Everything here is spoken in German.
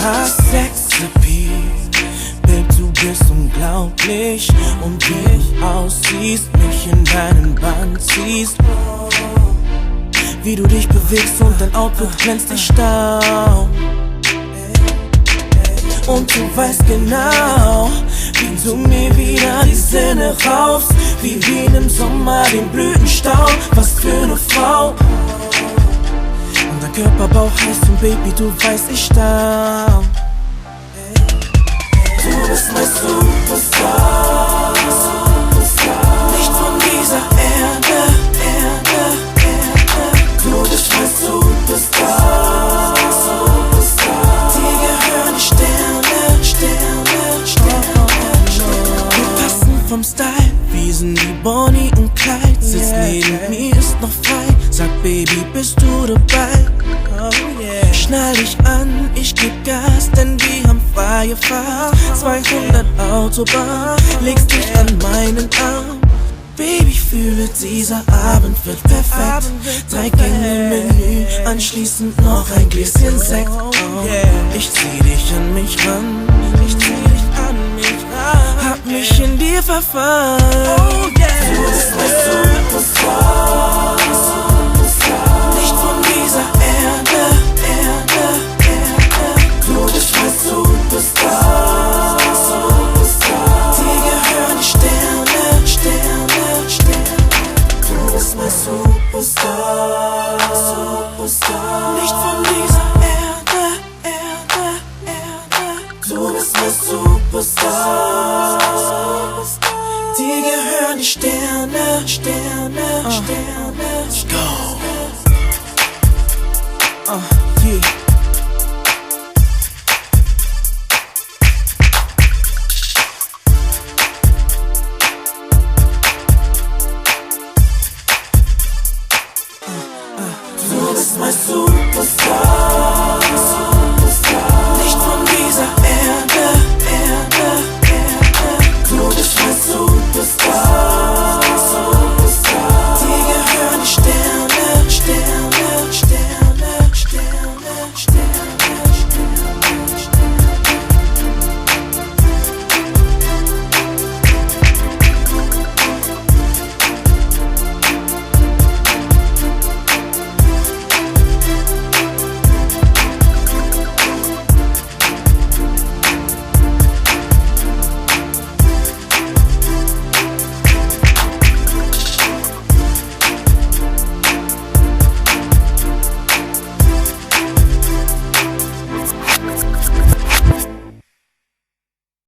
hast Sexappeal, Babe, du bist unglaublich. Und wie ich aussiehst, mich in deinen Bann ziehst. Wie du dich bewegst und dein Outfit glänzt, ich staun. Und du weißt genau, wie du mir wieder die Sinne raufst. Wie im Sommer den Blütenstaub. Was für eine Frau. Und dein Körperbauch heißt und Baby, du weißt, ich staun. Du bist mein Superstar, nicht von dieser Erde. Du bist mein Superstar, dir gehören die Sterne. Wir passen vom Style, wir sind wie Bonnie und Clyde. Sitz neben mir, ist noch frei. Sag Baby, bist du dabei? Schnall dich an, ich geb Gas, denn wir haben freie Fahrt. 200 Autobahn, legst dich an meinen Arm. Baby, ich fühle, dieser Abend wird perfekt. 3 Gänge-Menü, anschließend noch ein Gläschen Sekt. Ich zieh dich an mich ran, hab mich in dir verfangen. Du bist mein Superstar, nicht von dieser Erde. Du bist mein Superstar, dir gehören die Sterne. Du bist mein Superstar, nicht von dieser Erde. Du bist mein Superstar, dir gehören die Sterne. Go. Yeah.